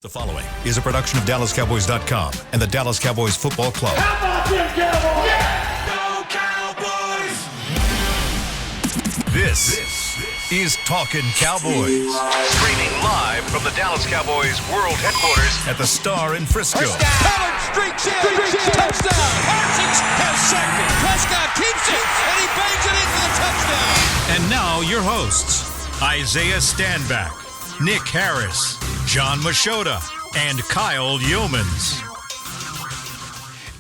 The following is a production of DallasCowboys.com and the Dallas Cowboys Football Club. How about them Cowboys? Yeah! Go Cowboys! This is Talkin Cowboys. Streaming live from the Dallas Cowboys World Headquarters at the Star in Frisco. Pollard streaks in. Touchdown. Parsons has sacked it. Prescott keeps it, and he bangs it in for the touchdown. And now your hosts, Isaiah Stanback, Nick Harris, John Machota, and Kyle Yeomans.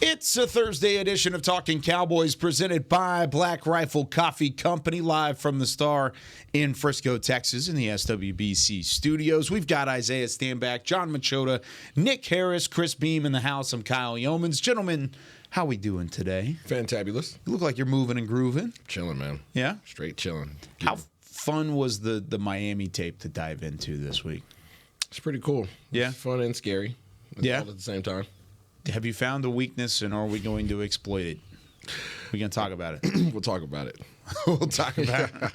It's a Thursday edition of Talkin Cowboys presented by Black Rifle Coffee Company, live from the Star in Frisco, Texas, in the SWBC studios. We've got Isaiah Stanback, John Machota, Nick Harris, Chris Beam in the house. I'm Kyle Yeomans. Gentlemen, how we doing today? Fantabulous. You look like you're moving and grooving. Chilling, man. Yeah? Straight chilling. How fun was the Miami tape to dive into this week? It's pretty cool. Yeah? It's fun and scary. Yeah? All at the same time. Have you found a weakness, and are we going to exploit it? We're going to talk about it. We'll talk about it. We'll talk about a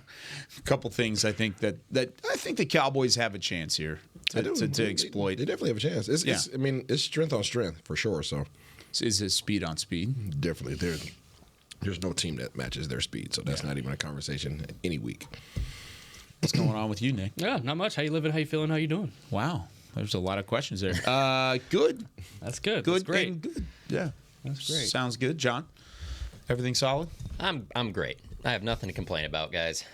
couple things. I think that I think the Cowboys have a chance here to exploit. They definitely have a chance. It's I mean, it's strength on strength for sure. So, Is it speed on speed? definitely, there's no team that matches their speed. So that's not even a conversation any week. What's going on with you, Nick? Yeah, not much. How you living? How you feeling? How you doing? Wow, there's a lot of questions there. Good. That's good. Good. That's great. And good. Yeah, That's great. Sounds good, John. Everything solid? I'm great. I have nothing to complain about, guys.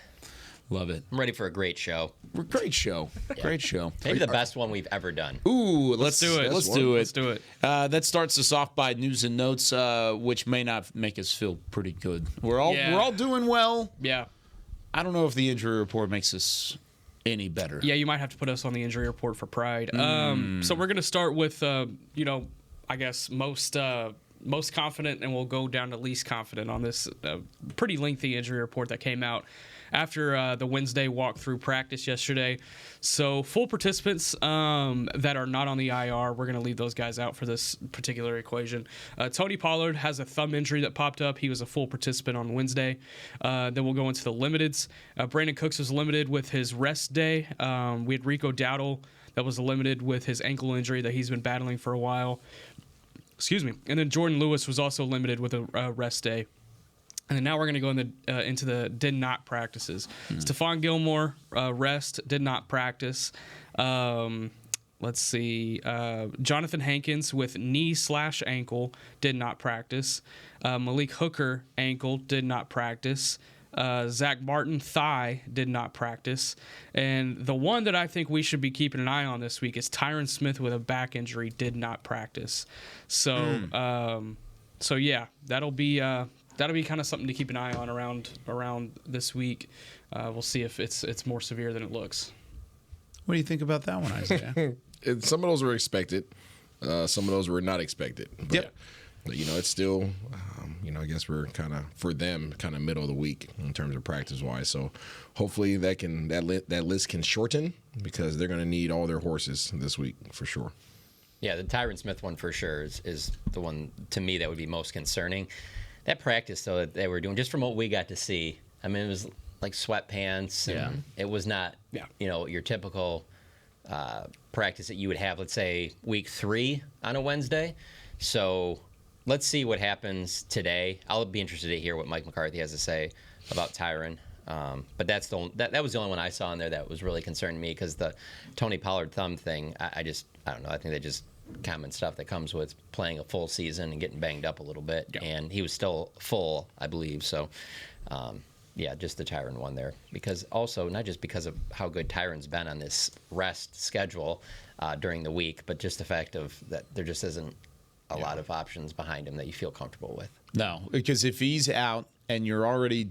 Love it. I'm ready for a great show. Great show. Yeah. Great show. Maybe the best one we've ever done. Ooh, let's do it. Let's do it. Let's do it. That starts us off by news and notes, which may not make us feel pretty good. We're all doing well. Yeah. I don't know if the injury report makes us any better. Yeah, you might have to put us on the injury report for pride. So we're going to start with, I guess most confident, and we'll go down to least confident on this pretty lengthy injury report that came out after the Wednesday walkthrough practice yesterday. So full participants that are not on the IR, we're going to leave those guys out for this particular equation. Tony Pollard has a thumb injury that popped up. He was a full participant on Wednesday. Then we'll go into the limiteds. Brandon Cooks was limited with his rest day. We had Rico Dowdle that was limited with his ankle injury that he's been battling for a while. Excuse me. And then Jordan Lewis was also limited with a rest day. And then now we're going to go into the did not practices. Stephon Gilmore, rest, did not practice. Let's see. Jonathan Hankins with knee/ankle, did not practice. Malik Hooker, ankle, did not practice. Zach Martin, thigh, did not practice. And the one that I think we should be keeping an eye on this week is Tyron Smith with a back injury, did not practice. So, yeah, that'll be kind of something to keep an eye on around this week. We'll see if it's more severe than it looks. What do you think about that one, Isaiah? Some of those were expected. Some of those were not expected. But, Yep. But, it's still, I guess we're kind of, for them, kind of middle of the week in terms of practice-wise. So hopefully that list can shorten because they're going to need all their horses this week for sure. Yeah, the Tyron Smith one for sure is the one, to me, that would be most concerning. That practice, though, that they were doing, just from what we got to see, I mean, it was like sweatpants. And it was not, your typical practice that you would have, let's say, week 3 on a Wednesday. So let's see what happens today. I'll be interested to hear what Mike McCarthy has to say about Tyron. But that was the only one I saw in there that was really concerning me because the Tony Pollard thumb thing, I don't know. I think they just common stuff that comes with playing a full season and getting banged up a little bit. Yeah. And he was still full, I believe. So, just the Tyron one there. Because also, not just because of how good Tyron's been on this rest schedule during the week, but just the fact of that there just isn't a lot of options behind him that you feel comfortable with. No, because if he's out and you're already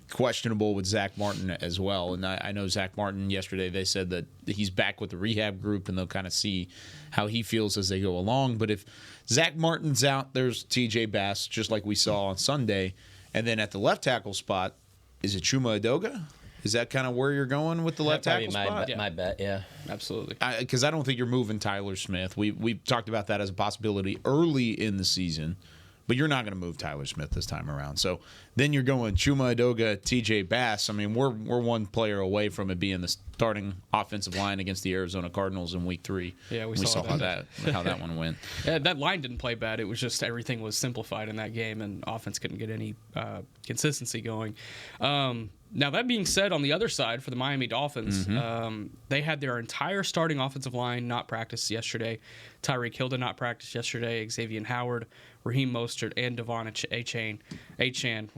questionable with Zach Martin as well, and I know Zach Martin yesterday, they said that he's back with the rehab group and they'll kind of see how he feels as they go along. But if Zach Martin's out, there's TJ Bass, just like we saw on Sunday. And then at the left tackle spot, is it Chuma Edoga? Is that kind of where you're going with the left tackle spot? My bet, yeah. Absolutely. Because I don't think you're moving Tyler Smith. We've talked about that as a possibility early in the season, but you're not going to move Tyler Smith this time around. So then you're going Chuma Edoga, TJ Bass. I mean, we're one player away from it being the starting offensive line against the Arizona Cardinals in Week 3. Yeah, we saw saw how that one went. Yeah, that line didn't play bad. It was just everything was simplified in that game, and offense couldn't get any consistency going. Now, that being said, on the other side for the Miami Dolphins, they had their entire starting offensive line not practice yesterday. Tyreek Hill did not practice yesterday. Xavier Howard, Raheem Mostert, and Devon Achane.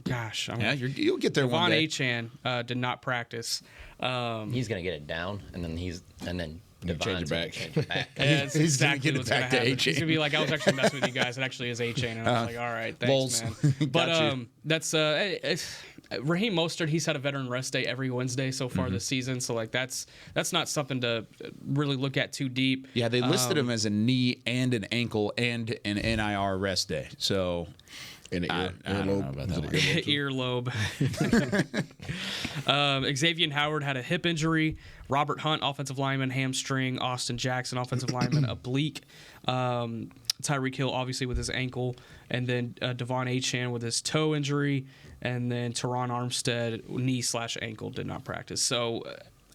Gosh, You'll get there one day. Devon Achane did not practice. He's going to get it down, and then change it back. Change it back. Yeah, that's He's gonna exactly get it what's going back to to happen. A-Chain. He's going to be like, I was actually messing with you guys. It actually is A-Chain. And I was like, all right, thanks, Bulls. man. But Got you. that's Raheem Mostert. He's had a veteran rest day every Wednesday so far this season. So, like, that's not something to really look at too deep. Yeah, they listed him as a knee and an ankle and an NIR rest day. So In the ear, I don't know about that one. Earlobe. Xavier Howard had a hip injury. Robert Hunt, offensive lineman, hamstring. Austin Jackson, offensive lineman, oblique. Tyreek Hill, obviously, with his ankle. And then Devon Achane with his toe injury. And then Teron Armstead, knee/ankle, did not practice. So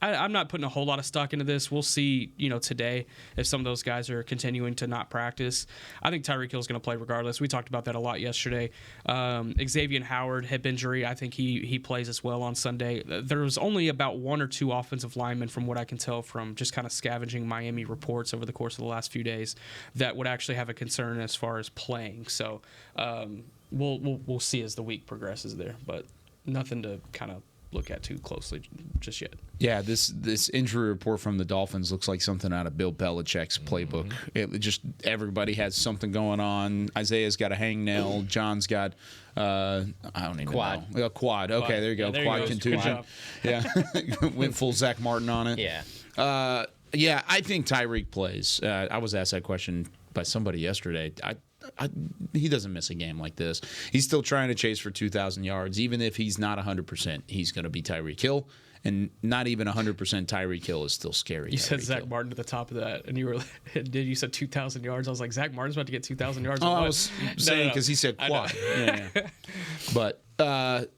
I'm not putting a whole lot of stock into this. We'll see, today if some of those guys are continuing to not practice. I think Tyreek Hill is going to play regardless. We talked about that a lot yesterday. Xavier Howard, hip injury. I think he plays as well on Sunday. There was only about one or two offensive linemen, from what I can tell from just kind of scavenging Miami reports over the course of the last few days, that would actually have a concern as far as playing. So we'll see as the week progresses there, but nothing to kind of look at too closely just yet. Yeah, this injury report from the Dolphins looks like something out of Bill Belichick's playbook. It just everybody has something going on. Isaiah's got a hangnail. John's got I don't even Quad. know. A quad. Okay, there you go. Yeah, there Quad you go. contusion. Yeah, went full Zach Martin on it. Yeah. Yeah, I think Tyreek plays. I was asked that question by somebody yesterday. He doesn't miss a game like this. He's still trying to chase for 2,000 yards. Even if he's not 100%, he's going to be Tyreek Hill. And not even 100% Tyreek Hill is still scary. You said Tyreek Zach Hill. you at the top of that, and you said 2,000 yards. I was like, Zach Martin's about to get 2,000 yards. Oh, or I what? was No, saying no. because he said I know. quad. Yeah. But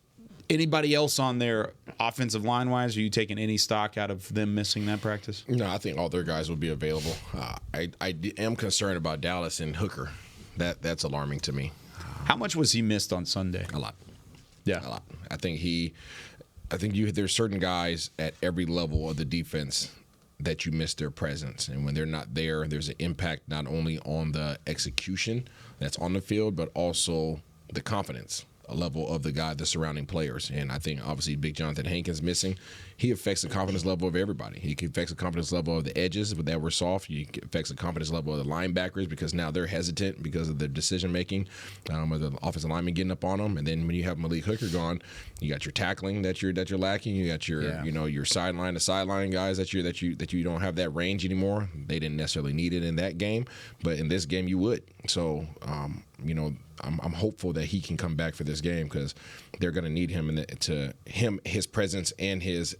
anybody else on their offensive line-wise, are you taking any stock out of them missing that practice? No, I think all their guys will be available. I am concerned about Dallas and Hooker. That's alarming to me. How much was he missed on Sunday? A lot. Yeah. A lot. I think there's certain guys at every level of the defense that you miss their presence. And when they're not there, there's an impact not only on the execution that's on the field, but also the confidence level of the surrounding players. And I think obviously Big Jonathan Hankins missing, he affects the confidence level of everybody. He affects the confidence level of the edges, but that were soft. He affects the confidence level of the linebackers because now they're hesitant because of their decision making, or the offensive lineman getting up on them. And then when you have Malik Hooker gone, you got your tackling that you're lacking. You got your your sideline to sideline guys that you don't have that range anymore. They didn't necessarily need it in that game, but in this game you would. So I'm hopeful that he can come back for this game because they're going to need him his presence and his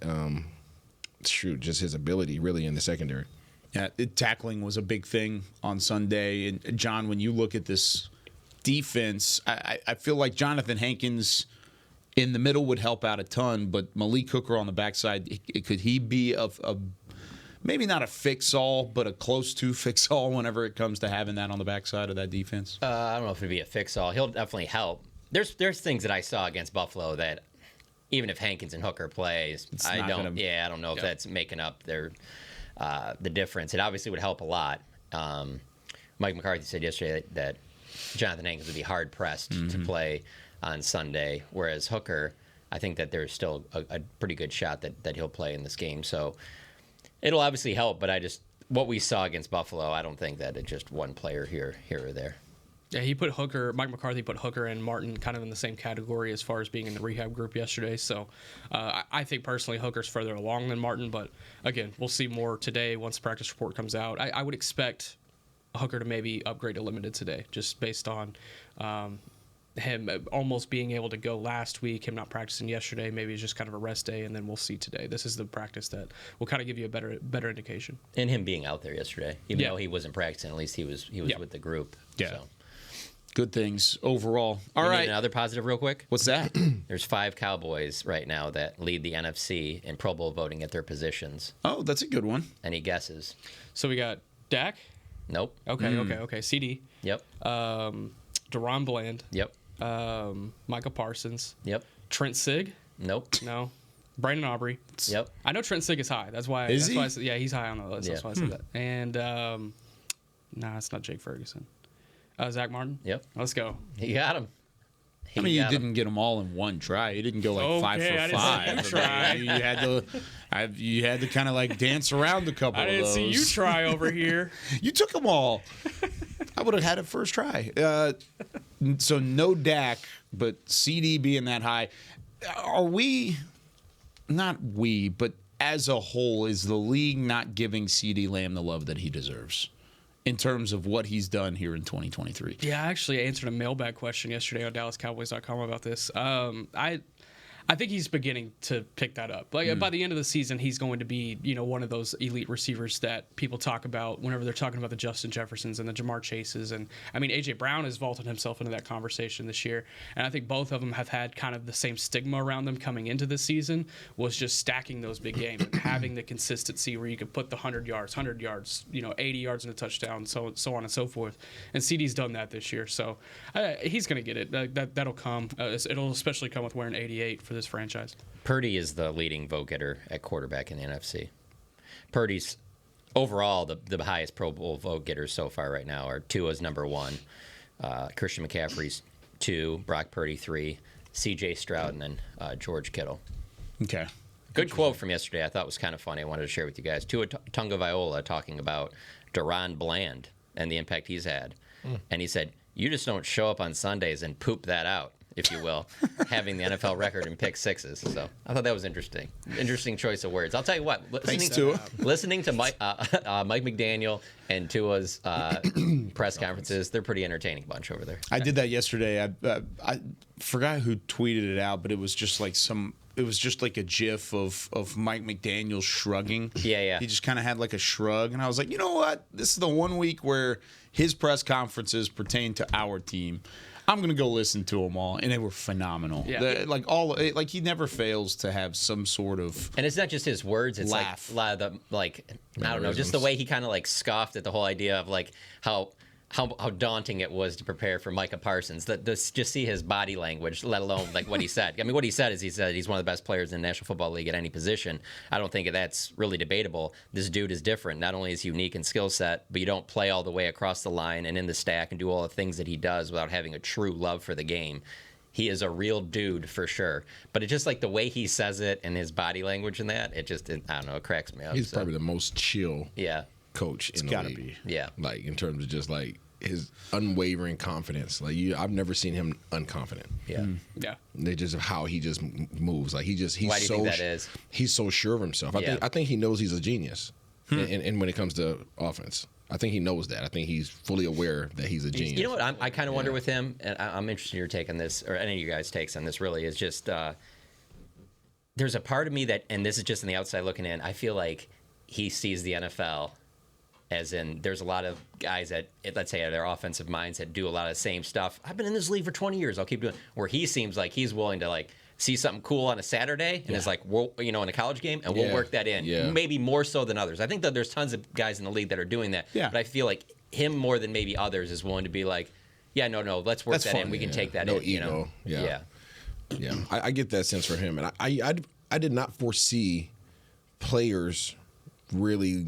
just his ability really in the secondary. Yeah, tackling was a big thing on Sunday. And John, when you look at this defense, I feel like Jonathan Hankins in the middle would help out a ton, but Malik Hooker on the backside, could he be a maybe not a fix-all, but a close to fix-all whenever it comes to having that on the backside of that defense? I don't know if it'd be a fix-all. He'll definitely help. There's things that I saw against Buffalo that even if Hankins and Hooker plays, I don't know if that's making up the difference. It obviously would help a lot. Mike McCarthy said yesterday that Jonathan Hankins would be hard-pressed to play on Sunday, whereas Hooker, I think that there's still a pretty good shot that he'll play in this game. So it'll obviously help, but what we saw against Buffalo, I don't think that it's just one player here or there. Yeah, Mike McCarthy put Hooker and Martin kind of in the same category as far as being in the rehab group yesterday. So I think personally Hooker's further along than Martin, but again, we'll see more today once the practice report comes out. I would expect Hooker to maybe upgrade to limited today, just based on him almost being able to go last week, him not practicing yesterday. Maybe it's just kind of a rest day, and then we'll see today. This is the practice that will kind of give you a better indication. And him being out there yesterday, even though he wasn't practicing, at least he was with the group. Yeah. So. Good things overall. All You need right. another positive, real quick. What's that? There's 5 Cowboys right now that lead the NFC in Pro Bowl voting at their positions. Oh, that's a good one. Any guesses? So we got Dak. Nope. Okay. CD. Yep. Deron Bland. Yep. Micah Parsons. Yep. Trent Sig. Nope. No. Brandon Aubrey. Yep. I know Trent Sig is high. That's why. Is that's he? why I said, yeah, he's high on the list. That's Yeah. why I said that. And nah, it's not Jake Ferguson. Zach Martin. Yep. Let's go. You got him. I mean, you didn't get them all in one try. You didn't go like 5 Okay, for I didn't see 5. you try. You had to kind of like dance around a couple I of didn't those. see you try over here. You took them all. I would have had it first try. So no Dak, but CD being that high. Are we, not we, but as a whole, is the league not giving CD Lamb the love that he deserves in terms of what he's done here in 2023? Yeah, I actually answered a mailbag question yesterday on DallasCowboys.com about this. I think he's beginning to pick that up. Like by the end of the season, he's going to be, one of those elite receivers that people talk about whenever they're talking about the Justin Jeffersons and the Jamar Chases. And I mean, AJ Brown has vaulted himself into that conversation this year. And I think both of them have had kind of the same stigma around them coming into this season, was just stacking those big games and having the consistency where you could put the 100 yards, 80 yards in a touchdown, so on and so forth. And CD's done that this year. So he's going to get it. That'll come. It'll especially come with wearing 88 for this franchise. Purdy is the leading vote getter at quarterback in the NFC. Purdy's overall the highest Pro Bowl vote getters so far right now are Tua's number 1, Christian McCaffrey's 2, Brock Purdy 3, C.J. Stroud, and then George Kittle. Okay. Good quote from yesterday. I thought was kind of funny. I wanted to share with you guys. Tua Tagovailoa talking about Deron Bland and the impact he's had, and he said, "You just don't show up on Sundays and poop that out, if you will," having the NFL record in pick sixes. So I thought that was interesting. Interesting choice of words. I'll tell you what. Listening to Mike McDaniel and Tua's press conferences, they're a pretty entertaining bunch over there. I did that yesterday. I forgot who tweeted it out, but it was just like it was just like a GIF of Mike McDaniel shrugging. Yeah. He just kind of had like a shrug, and I was like, you know what? This is the one week where his press conferences pertain to our team. I'm gonna go listen to them all, and they were phenomenal. Yeah. Like he never fails to have some sort of. And it's not just his words; it's laugh. like a lot of the I don't know, just the way he kind of like scoffed at the whole idea of like how daunting it was to prepare for Micah Parsons. Just see his body language, let alone like what he said. I mean, what he said is he said he's one of the best players in the National Football League at any position. I don't think that's really debatable. This dude is different. Not only is he unique in skill set, but you don't play all the way across the line and in the stack and do all the things that he does without having a true love for the game. He is a real dude for sure. But it's just like the way he says it and his body language and that, I don't know, it cracks me up. He's probably the most chill coach in the gotta league. be. Yeah. Like in terms of just like his unwavering confidence. Like I've never seen him unconfident. Yeah. Yeah. They just how he just moves. Like he's Why do you so think that is? He's so sure of himself. I think he knows he's a genius. And when it comes to offense, I think he knows that. I think he's fully aware that he's a genius. You know what? I kind of wonder with him, and I'm interested in your take on this, or any of you guys' takes on this. Really, is just there's a part of me that, and this is just on the outside looking in, I feel like he sees the NFL as in there's a lot of guys that, let's say, are their offensive minds that do a lot of the same stuff. I've been in this league for 20 years. I'll keep doing. Where he seems like he's willing to like see something cool on a Saturday and it's like, in a college game, and we'll work that in. Yeah. Maybe more so than others. I think that there's tons of guys in the league that are doing that. Yeah. But I feel like him more than maybe others is willing to be like, yeah, no, let's work That's that fun. in. We can take that No in. ego. Yeah. Yeah, I get that sense from him, and I did not foresee players really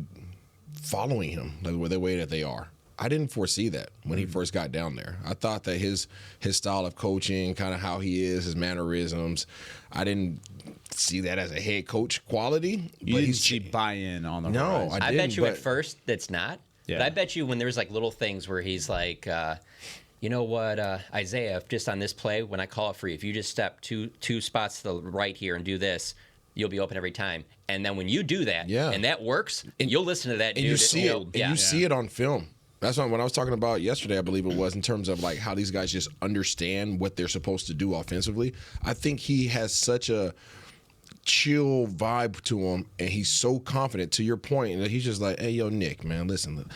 following him the way that they are. I didn't foresee that when he first got down there. I thought that his style of coaching, kind of how he is, his mannerisms, I didn't see that as a head coach quality. You didn't see buy-in on the No, rise. I bet you at first that's not. Yeah. But I bet you when there's like little things where he's like, you know what, Isaiah, if just on this play, when I call it free, if you just step two spots to the right here and do this, you'll be open every time. And then when you do that, and that works, and you'll listen to that and dude. you see it. And you see it on film. That's when I was talking about yesterday, I believe it was, in terms of like how these guys just understand what they're supposed to do offensively. I think he has such a chill vibe to him, and he's so confident. To your point, and he's just like, "Hey, yo, Nick, man, listen,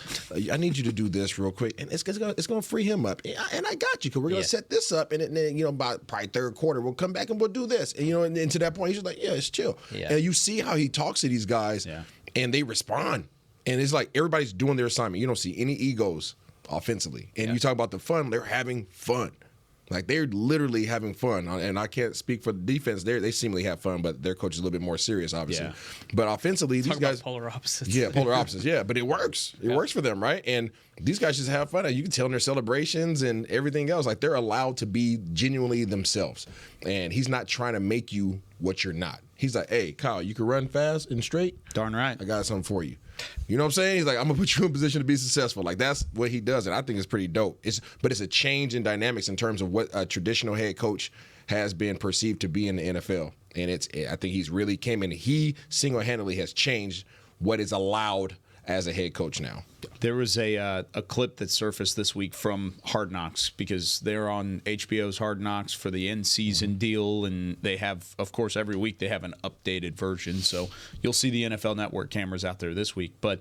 I need you to do this real quick, and it's gonna free him up, and I got you, because we're gonna set this up, and then about probably third quarter, we'll come back and we'll do this, and and to that point, he's just like, yeah, it's chill, and you see how he talks to these guys, and they respond, and it's like everybody's doing their assignment. You don't see any egos offensively, and you talk about the fun, they're having fun. Like, they're literally having fun. And I can't speak for the defense. They seemingly have fun, but their coach is a little bit more serious, obviously. Yeah. But offensively, these guys... polar opposites. Yeah, polar opposites. Yeah, but it works. It works for them, right? And these guys just have fun. You can tell in their celebrations and everything else. Like, they're allowed to be genuinely themselves. And he's not trying to make you what you're not. He's like, hey, Kyle, you can run fast and straight? Darn right. I got something for you. You know what I'm saying? He's like, I'm going to put you in a position to be successful. Like, that's what he does, and I think it's pretty dope. But it's a change in dynamics in terms of what a traditional head coach has been perceived to be in the NFL. And I think he's really came in. He single-handedly has changed what is allowed as a head coach now. There was a clip that surfaced this week from Hard Knocks, because they're on HBO's Hard Knocks for the end-season deal, and they have, of course, every week they have an updated version. So you'll see the NFL Network cameras out there this week. But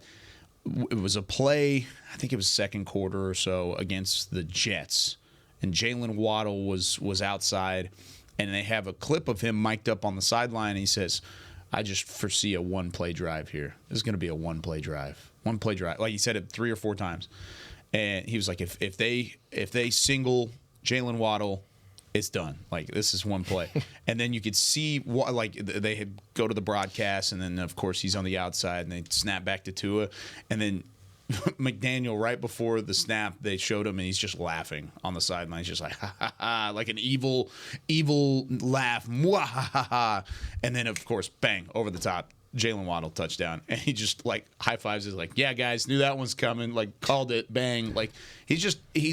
it was a play, I think it was second quarter or so, against the Jets, and Jalen Waddle was outside, and they have a clip of him mic'd up on the sideline, and he says, I just foresee a one-play drive here. This is going to be a one-play drive. One-play drive. Like, he said it 3 or 4 times. And he was like, if they single Jalen Waddle, it's done. Like, this is one play. And then you could see, like, they go to the broadcast, and then, of course, he's on the outside, and they snap back to Tua. And then McDaniel, right before the snap, they showed him, and he's just laughing on the sideline. He's just like, ha, ha, ha, like an evil laugh. Mwah, ha, ha, ha. And then, of course, bang, over the top, Jalen Waddle touchdown. And he just, like, high fives is like, yeah, guys, knew that one's coming. Like, called it, bang. Like, he's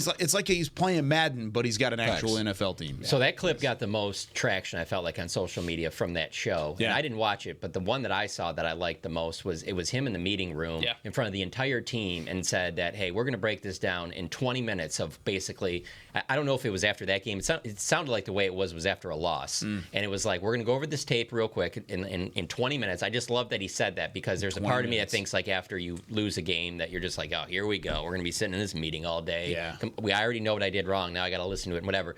like, it's like he's playing Madden, but he's got an actual NFL team. So that clip got the most traction, I felt like, on social media from that show. Yeah. And I didn't watch it, but the one that I saw that I liked the most was him in the meeting room in front of the entire team, and said that, hey, we're going to break this down in 20 minutes of basically, I don't know if it was after that game. It sounded like the way it was after a loss. And it was like, we're going to go over this tape real quick in 20 minutes. I just love that he said that, because there's a part of me that thinks, like, after you lose a game that you're just like, oh, here we go. We're going to be sitting in this meeting all day. Yeah. I already know what I did wrong. Now I got to listen to it and whatever.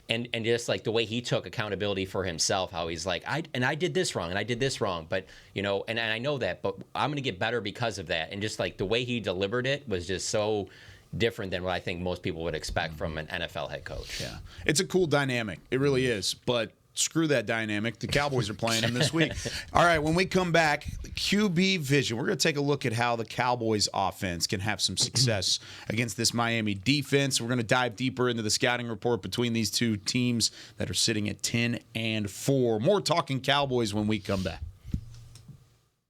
And just like the way he took accountability for himself, how he's like, I did this wrong and I did this wrong, but and I know that, but I'm going to get better because of that. And just like the way he delivered it was just so different than what I think most people would expect from an NFL head coach. Yeah, it's a cool dynamic. It really is, but screw that dynamic. The Cowboys are playing him this week. All right, when we come back, QB vision. We're going to take a look at how the Cowboys offense can have some success against this Miami defense. We're going to dive deeper into the scouting report between these two teams that are sitting at 10-4. More Talking Cowboys when we come back.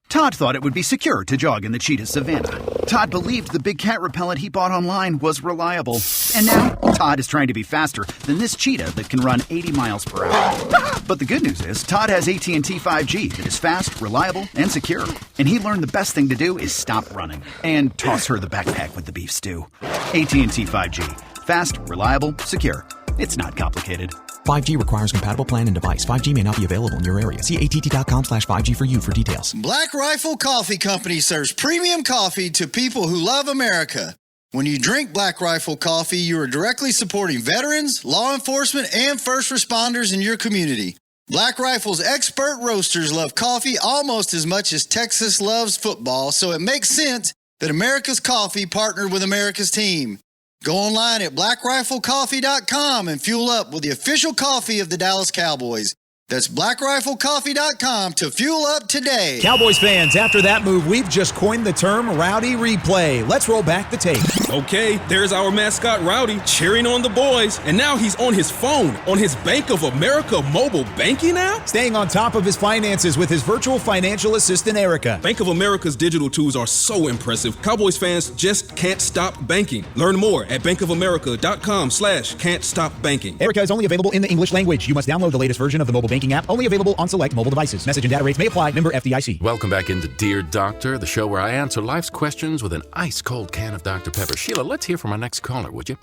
Todd thought it would be secure to jog in the cheetah savanna. Todd believed the big cat repellent he bought online was reliable. And now, Todd is trying to be faster than this cheetah that can run 80 miles per hour. But the good news is, Todd has AT&T 5G that is fast, reliable, and secure. And he learned the best thing to do is stop running and toss her the backpack with the beef stew. AT&T 5G. Fast, reliable, secure. It's not complicated. 5G requires compatible plan and device. 5G may not be available in your area. See att.com/5G for you for details. Black Rifle Coffee Company serves premium coffee to people who love America. When you drink Black Rifle coffee, you are directly supporting veterans, law enforcement, and first responders in your community. Black Rifle's expert roasters love coffee almost as much as Texas loves football, so it makes sense that America's Coffee partnered with America's team. Go online at blackriflecoffee.com and fuel up with the official coffee of the Dallas Cowboys. That's blackriflecoffee.com to fuel up today. Cowboys fans, after that move, we've just coined the term Rowdy Replay. Let's roll back the tape. Okay, there's our mascot Rowdy cheering on the boys. And now he's on his phone, on his Bank of America mobile banking app? Staying on top of his finances with his virtual financial assistant, Erica. Bank of America's digital tools are so impressive. Cowboys fans just can't stop banking. Learn more at bankofamerica.com/can't-stop-banking. Erica is only available in the English language. You must download the latest version of the mobile banking app, only available on select mobile devices. Message and data rates may apply. Member FDIC. Welcome back into Dear Doctor, the show where I answer life's questions with an ice-cold can of Dr. Pepper. Sheila, let's hear from our next caller, would you?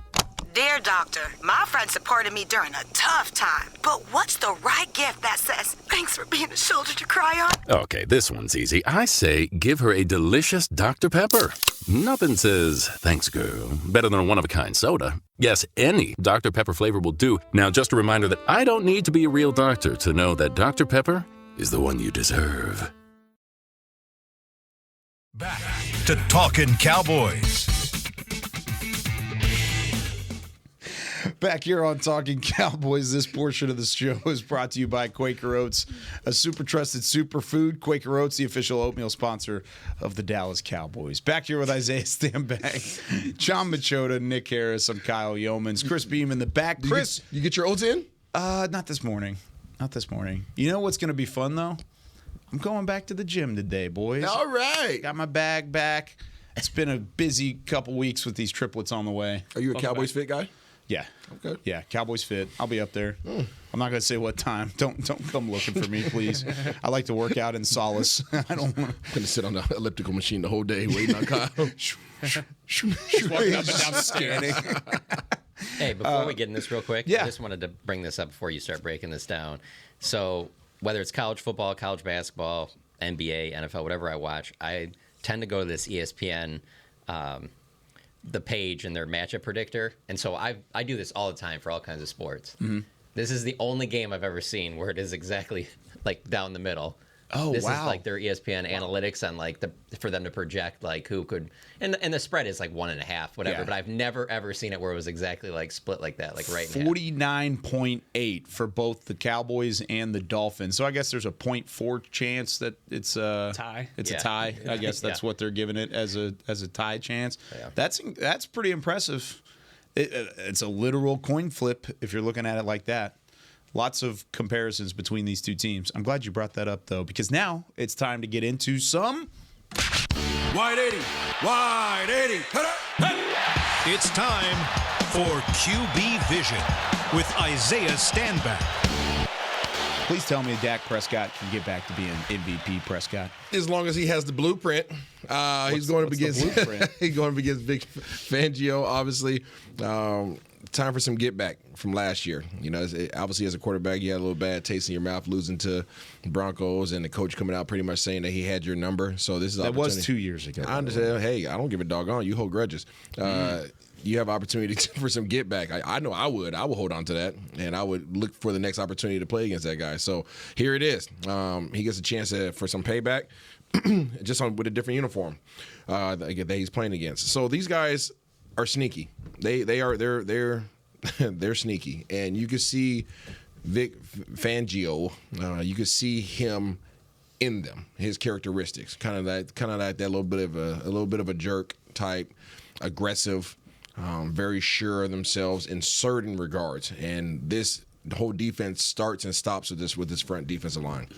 Dear Doctor, my friend supported me during a tough time. But what's the right gift that says, thanks for being a shoulder to cry on? Okay, this one's easy. I say give her a delicious Dr. Pepper. Nothing says, thanks, girl, better than a one-of-a-kind soda. Yes, any Dr. Pepper flavor will do. Now, just a reminder that I don't need to be a real doctor to know that Dr. Pepper is the one you deserve. Back to Talkin Cowboys. Back here on Talking Cowboys, this portion of the show is brought to you by Quaker Oats, a super trusted superfood. Quaker Oats, the official oatmeal sponsor of the Dallas Cowboys. Back here with Isaiah Stanback, John Machota, Nick Harris, I'm Kyle Yeomans, Chris Beam in the back. Chris, you get your oats in? Not this morning. Not this morning. You know what's going to be fun, though? I'm going back to the gym today, boys. All right. Got my bag back. It's been a busy couple weeks with these triplets on the way. Are you a Cowboys Fit guy? Yeah. Okay. Yeah, Cowboys Fit. I'll be up there. I'm not going to say what time. Don't come looking for me, please. I like to work out in solace. I don't want to stay on the elliptical machine the whole day waiting on Kyle. Walking up and down the stairs. Hey, before we get in this real quick, yeah. I just wanted to bring this up before you start breaking this down. So whether it's college football, college basketball, NBA, NFL, whatever I watch, I tend to go to this ESPN the page and their matchup predictor. And so I do this all the time for all kinds of sports. Mm-hmm. This is the only game I've ever seen where it is exactly like down the middle. Oh, this wow. is like their ESPN analytics on like for them to project like who could, and the spread is like 1.5, whatever. Yeah. But I've never ever seen it where it was exactly like split like that, like right now. 49.8 for both the Cowboys and the Dolphins. So I guess there's a 0.4 chance that it's a tie. It's a tie. I guess that's what they're giving it as a tie chance. Yeah. That's pretty impressive. It's a literal coin flip if you're looking at it like that. Lots of comparisons between these two teams. I'm glad you brought that up, though, because now it's time to get into some Wide 80. Wide 80. It's time for QB Vision with Isaiah Stanback. Please tell me Dak Prescott can get back to being MVP Prescott. As long as he has the blueprint. He's going up against he's going up against Vic Fangio, obviously. Time for some get back from last year. You know, obviously as a quarterback, you had a little bad taste in your mouth losing to Broncos, and the coach coming out pretty much saying that he had your number. So this is that was 2 years ago. I understand. Hey, I don't give a doggone. You hold grudges. You have opportunity for some get back. I know I would. I would hold on to that, and I would look for the next opportunity to play against that guy. So here it is. He gets a chance for some payback, just with a different uniform that he's playing against. So these guys are sneaky. They're sneaky, and you can see Vic Fangio. You can see him in them, his characteristics, kind of that little bit of a jerk type, aggressive, very sure of themselves in certain regards. And this whole defense starts and stops with this front defensive line.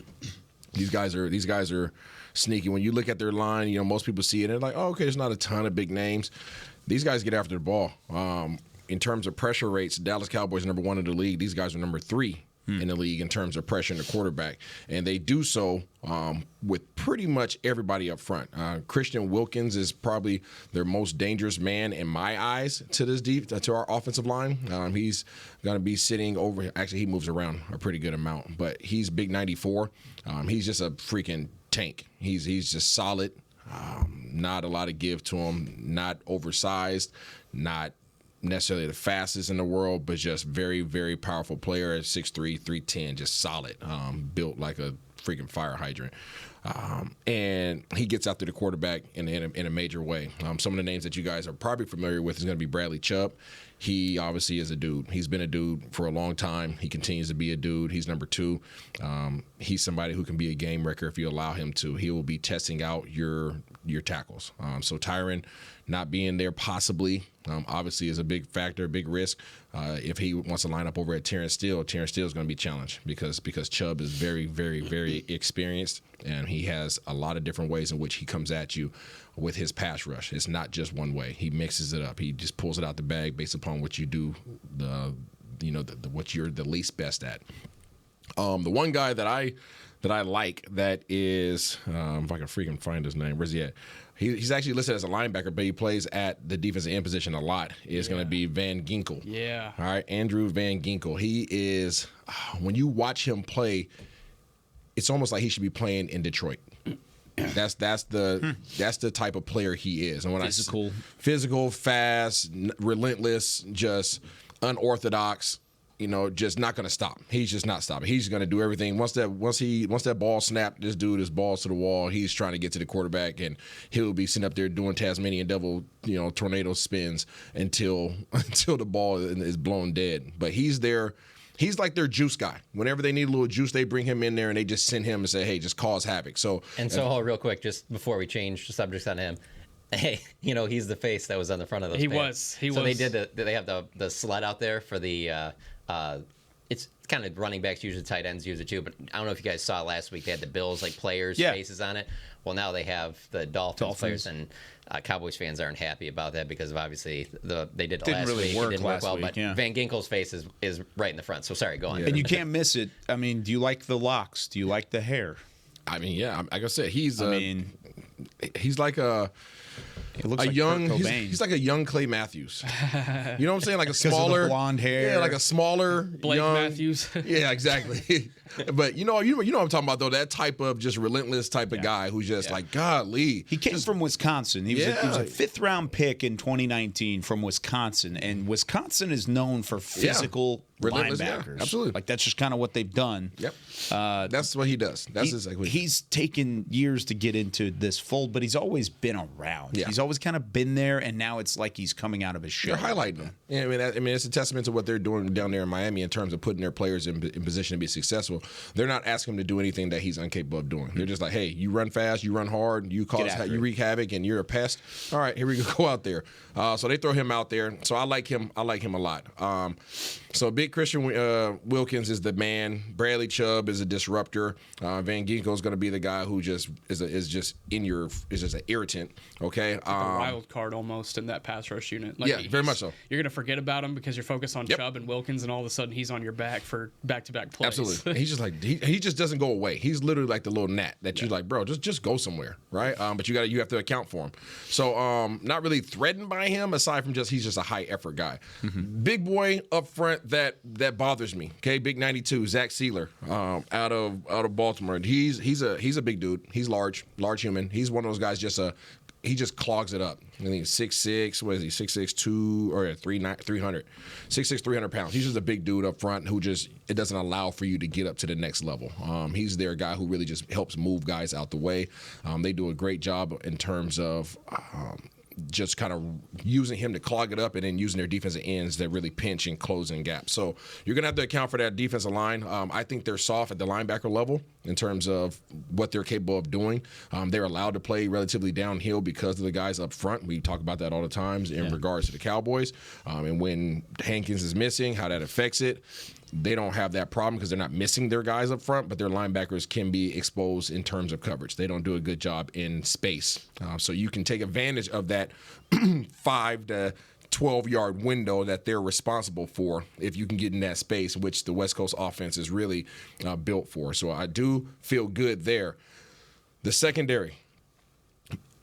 These guys are sneaky. When you look at their line, you know, most people see it and they're like, oh, okay, there's not a ton of big names. These guys get after the ball. In terms of pressure rates, Dallas Cowboys are number 1 in the league. These guys are number 3 in the league in terms of pressure in the quarterback. And they do so with pretty much everybody up front. Christian Wilkins is probably their most dangerous man in my eyes to our offensive line. He's going to be sitting over – actually, he moves around a pretty good amount. But he's big 94. He's just a freaking tank. He's just solid. Not a lot of give to him. Not oversized. Not necessarily the fastest in the world, but just very, very powerful player at 6'3", 310, just solid, built like a freaking fire hydrant. And he gets after the quarterback in a major way. Some of the names that you guys are probably familiar with is going to be Bradley Chubb. He obviously is a dude. He's been a dude for a long time. He continues to be a dude. He's number 2. He's somebody who can be a game wrecker if you allow him to. He will be testing out your tackles. So Tyron not being there possibly obviously is a big factor, a big risk. If he wants to line up over at Terrence Steele is going to be challenged because Chubb is very, very, very experienced, and he has a lot of different ways in which he comes at you with his pass rush. It's not just one way. He mixes it up. He just pulls it out the bag based upon what you do, what you're the least best at. The one guy that I like that is, if I can freaking find his name, where's he at? he's actually listed as a linebacker, but he plays at the defensive end position a lot. Is going to be Van Ginkel. Yeah. All right, Andrew Van Ginkel. He is, when you watch him play, it's almost like he should be playing in Detroit. That's the type of player he is. And when physical, fast, relentless, just unorthodox. Just not going to stop. He's just not stopping. He's going to do everything. Once that ball snapped, this dude is balls to the wall. He's trying to get to the quarterback, and he'll be sitting up there doing Tasmanian devil, tornado spins until the ball is blown dead. But he's there. He's like their juice guy. Whenever they need a little juice, they bring him in there and they just send him and say, "Hey, just cause havoc." So real quick, just before we change the subject on him. Hey, he's the face that was on the front of those pants. He was. They did they have the sled out there for the. It's kind of running backs use it, tight ends use it too, but I don't know if you guys saw last week they had the Bills players' faces on it. Well, now they have the Dolphins. Players, and Cowboys fans aren't happy about that because of obviously they did it last week. It didn't work well, but Van Ginkel's face is right in the front. So sorry, go on. And you can't miss it. I mean, do you like the locks? Do you like the hair? I mean, yeah. Like I said, he's like a. He looks like young. He's like a young Clay Matthews. You know what I'm saying? Like a smaller blonde hair. Yeah, like a smaller Blake Matthews. Yeah, exactly. But you know what I'm talking about though. That type of just relentless type of guy who's just like golly. He came from Wisconsin. He was a 5th round pick in 2019 from Wisconsin, and Wisconsin is known for physical linebackers. Absolutely. Like that's just kind of what they've done. Yep. That's what he does. That's exactly what he's taken years to get into this fold, but he's always been around. Yeah. He's always kind of been there, and now it's like he's coming out of his shell. They're highlighting him. Yeah, I mean, it's a testament to what they're doing down there in Miami in terms of putting their players in position to be successful. They're not asking him to do anything that he's incapable of doing. They're just like, hey, you run fast, you run hard, you wreak havoc, and you're a pest. All right, here we go out there. So they throw him out there. So I like him. I like him a lot. So big Christian Wilkins is the man. Bradley Chubb is a disruptor. Van Ginkel is going to be the guy who just is just an irritant. Okay, it's like a wild card almost in that pass rush unit. Very much so. You're going to forget about him because you're focused on Chubb and Wilkins, and all of a sudden he's on your back for back-to-back plays. Absolutely. He's just like he just doesn't go away. He's literally like the little gnat that you're like, bro, just go somewhere, right? But you have to account for him. So not really threatened by him aside from he's just a high effort guy. Mm-hmm. Big boy up front that bothers me. Okay, big 92, Zach Sealer, out of Baltimore. He's a big dude. He's large human. He's one of those guys he just clogs it up. I think he's 6'6", what is he, 6'6", 300. 6'6", 300 pounds. He's just a big dude up front who it doesn't allow for you to get up to the next level. He's their guy who really just helps move guys out the way. They do a great job in terms of just kind of using him to clog it up and then using their defensive ends that really pinch and close in gaps. So you're going to have to account for that defensive line. I think they're soft at the linebacker level in terms of what they're capable of doing. They're allowed to play relatively downhill because of the guys up front. We talk about that all the times in regards to the Cowboys. And when Hankins is missing, how that affects it. They don't have that problem because they're not missing their guys up front, but their linebackers can be exposed in terms of coverage. They don't do a good job in space. So you can take advantage of that 5 to 12-yard window that they're responsible for if you can get in that space, which the West Coast offense is really built for. So I do feel good there. The secondary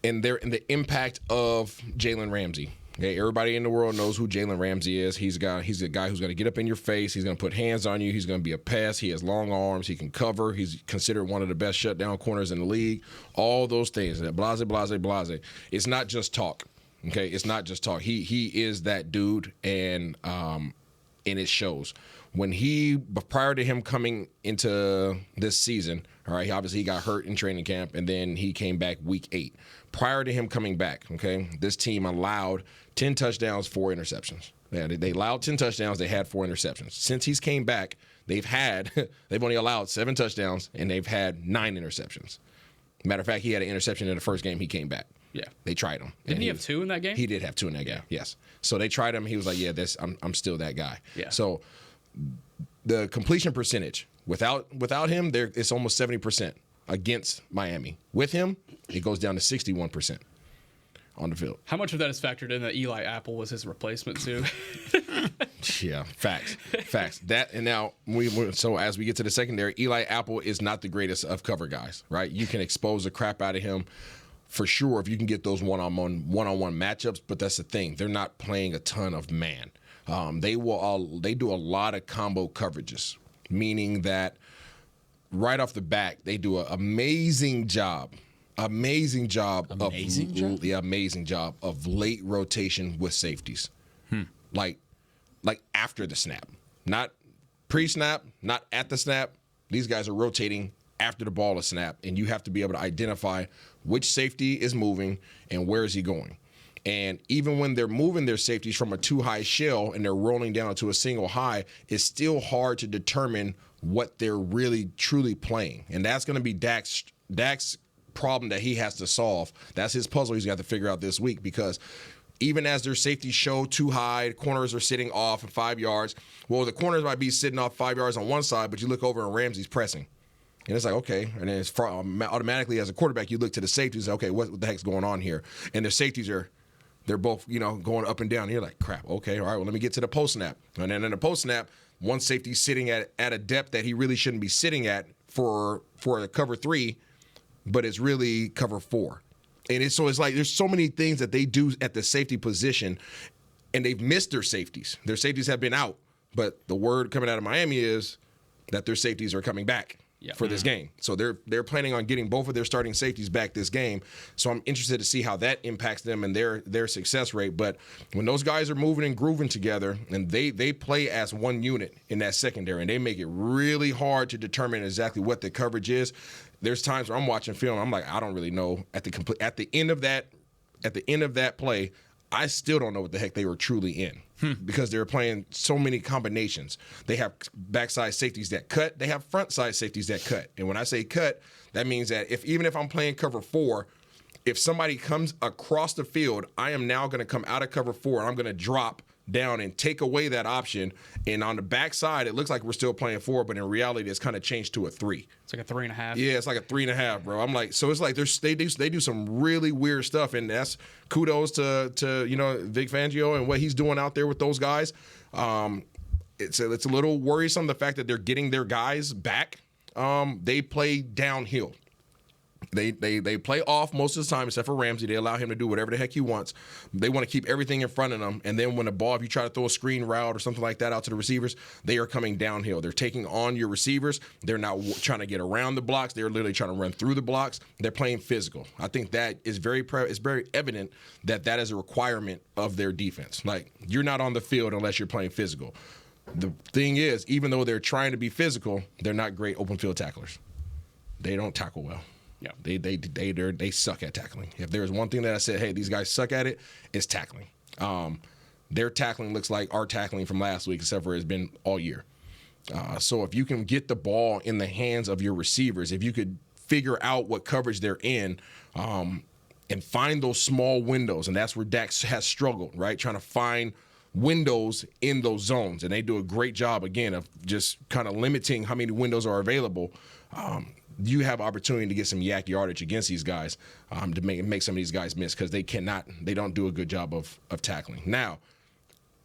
and the impact of Jalen Ramsey. Okay, everybody in the world knows who Jalen Ramsey is. He's a guy who's going to get up in your face. He's going to put hands on you. He's going to be a pest. He has long arms. He can cover. He's considered one of the best shutdown corners in the league. All those things. Blase. It's not just talk. Okay, it's not just talk. He is that dude, and it shows. Prior to him coming into this season, all right, he got hurt in training camp, and then he came back week 8. Prior to him coming back, okay, this team allowed 10 touchdowns, 4 interceptions. Yeah, they allowed 10 touchdowns. They had 4 interceptions. Since he's came back, they've only allowed 7 touchdowns, and they've had 9 interceptions. Matter of fact, he had an interception in the first game he came back. Yeah, they tried him. Didn't he have 2 in that game? He did have 2 in that game. Yes. So they tried him. He was like, "Yeah, I'm still that guy." Yeah. So the completion percentage without him, it's almost 70% against Miami. With him, it goes down to 61% on the field. How much of that is factored in that Eli Apple was his replacement too? Yeah, facts. That and now so as we get to the secondary, Eli Apple is not the greatest of cover guys, right? You can expose the crap out of him for sure if you can get those one-on-one matchups. But that's the thing; they're not playing a ton of man. They do a lot of combo coverages, meaning that right off the bat they do an amazing job of late rotation with safeties. Like after the snap, not pre-snap, not at the snap. These guys are rotating after the ball is snapped, and you have to be able to identify which safety is moving and where is he going. And even when they're moving their safeties from a two-high shell and they're rolling down to a single high, it's still hard to determine what they're really truly playing. And that's going to be Dak's problem that he has to solve. That's his puzzle he's got to figure out this week, because even as their safeties show too high, corners are sitting off at 5 yards. Well, the corners might be sitting off 5 yards on one side, but you look over and Ramsey's pressing. And it's like, okay. And then it's automatically as a quarterback, you look to the safeties, okay, what the heck's going on here? And their safeties they're both, going up and down. And you're like, crap, okay, all right, well, let me get to the post snap. And then in the post snap, one safety's sitting at a depth that he really shouldn't be sitting at for a cover 3, but it's really cover 4. And it's like there's so many things that they do at the safety position, and they've missed their safeties. Their safeties have been out, but the word coming out of Miami is that their safeties are coming back for this game. So they're planning on getting both of their starting safeties back this game. So I'm interested to see how that impacts them and their success rate. But when those guys are moving and grooving together, and they play as one unit in that secondary, and they make it really hard to determine exactly what the coverage is. There's times where I'm watching film, I'm like, I don't really know. At the end of that play, I still don't know what the heck they were truly in, because they're playing so many combinations. They have backside safeties that cut. They have front side safeties that cut. And when I say cut, that means that even if I'm playing cover 4, if somebody comes across the field, I am now going to come out of cover 4 and I'm going to drop down and take away that option. And on the backside, it looks like we're still playing 4, but in reality, it's kind of changed to a 3. It's like a 3.5. Yeah, it's like a 3.5, bro. I'm like, so it's like they do some really weird stuff, and that's kudos to Vic Fangio and what he's doing out there with those guys. It's a little worrisome, the fact that they're getting their guys back. They play downhill. They play off most of the time, except for Ramsey. They allow him to do whatever the heck he wants. They want to keep everything in front of them. And then when the ball, if you try to throw a screen route or something like that out to the receivers, they are coming downhill. They're taking on your receivers. They're not trying to get around the blocks. They're literally trying to run through the blocks. They're playing physical. I think that is very evident that is a requirement of their defense. Like, you're not on the field unless you're playing physical. The thing is, even though they're trying to be physical, they're not great open field tacklers. They don't tackle well. Yeah, they suck at tackling. If there's one thing that I said, hey, these guys suck at it, it's tackling. Their tackling looks like our tackling from last week, except for it's been all year. So if you can get the ball in the hands of your receivers, if you could figure out what coverage they're in, and find those small windows, and that's where Dak has struggled, right? Trying to find windows in those zones, and they do a great job, again, of just kind of limiting how many windows are available. You have opportunity to get some yak yardage against these guys, to make some of these guys miss, because they don't do a good job of tackling. Now,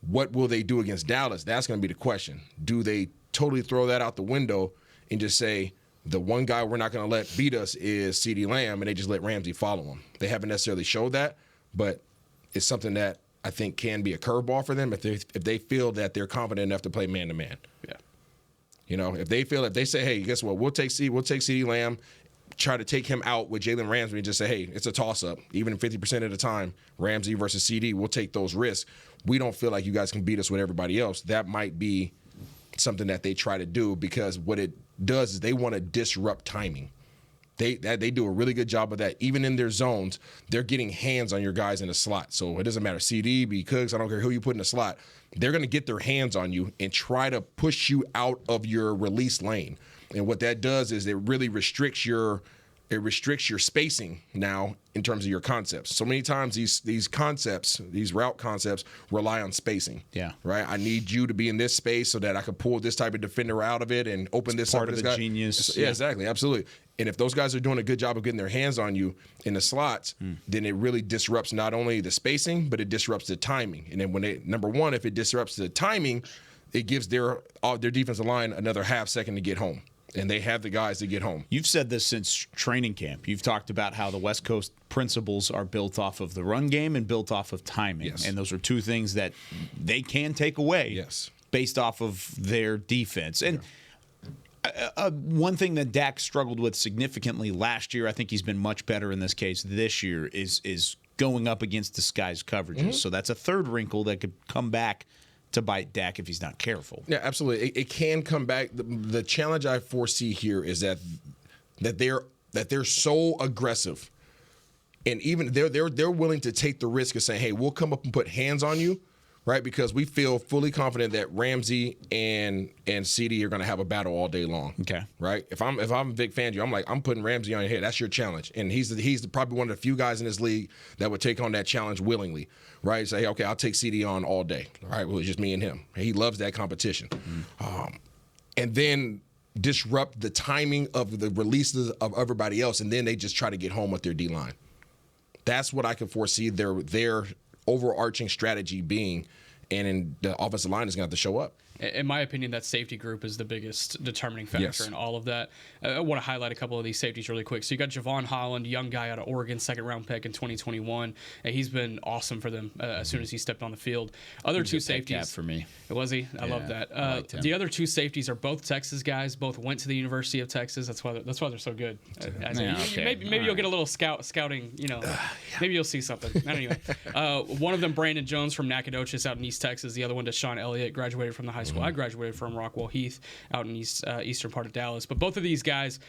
what will they do against Dallas? That's going to be the question. Do they totally throw that out the window and just say, the one guy we're not going to let beat us is CeeDee Lamb, and they just let Ramsey follow him? They haven't necessarily showed that, but it's something that I think can be a curveball for them if they feel that they're confident enough to play man-to-man. Yeah. If they say, hey, guess what? We'll take CeeDee Lamb, try to take him out with Jalen Ramsey, and just say, hey, it's a toss-up. Even 50% of the time, Ramsey versus CD, we'll take those risks. We don't feel like you guys can beat us with everybody else. That might be something that they try to do, because what it does is they want to disrupt timing. They do a really good job of that. Even in their zones, they're getting hands on your guys in the slot. So it doesn't matter, CD, B. Cooks, I don't care who you put in the slot. They're going to get their hands on you and try to push you out of your release lane. And what that does is it really restricts your spacing now in terms of your concepts. So many times these concepts, these route concepts, rely on spacing. Yeah. Right? I need you to be in this space so that I can pull this type of defender out of it and open this up. Part of the genius. Yeah, exactly. Absolutely. And if those guys are doing a good job of getting their hands on you in the slots, then it really disrupts not only the spacing, but it disrupts the timing. And then if it disrupts the timing, it gives their defensive line another half second to get home. and they have the guys to get home. You've said this since training camp. You've talked about how the West Coast principles are built off of the run game and built off of timing. Yes. And those are two things that they can take away based off of their defense. And one thing that Dak struggled with significantly last year, I think he's been much better in this case this year, is going up against disguised coverages. So that's a third wrinkle that could come back to bite Dak if he's not careful. Yeah, absolutely. It can come back. The challenge I foresee here is that they're so aggressive, and even they're willing to take the risk of saying, "Hey, we'll come up and put hands on you," right? Because we feel fully confident that Ramsey and CD are going to have a battle all day long. Okay, right? If I'm Vic Fangio, I'm putting Ramsey on your head. That's your challenge, and he's probably one of the few guys in this league that would take on that challenge willingly. Right? Say, okay, I'll take CD on all day. All right, well, it's just me and him. He loves that competition. And then disrupt the timing of the releases of everybody else, and then they just try to get home with their D-line. That's what I can foresee their overarching strategy being, and the offensive line is going to have to show up. In my opinion, that safety group is the biggest determining factor in all of that. I want to highlight a couple of these safeties really quick. So you got Javon Holland, young guy out of Oregon, second-round pick in 2021. And he's been awesome for them as soon as he stepped on the field. Other two safeties for me. Was he? I love that. The other two safeties are both Texas guys. Both went to the University of Texas. That's why they're so good. Maybe you'll get a little scouting. Maybe you'll see something. Anyway, one of them, Brandon Jones from Nacogdoches out in East Texas. The other one, Deshaun Elliott, graduated from the high school. I graduated from Rockwell Heath out in eastern part of Dallas. But both of these guys,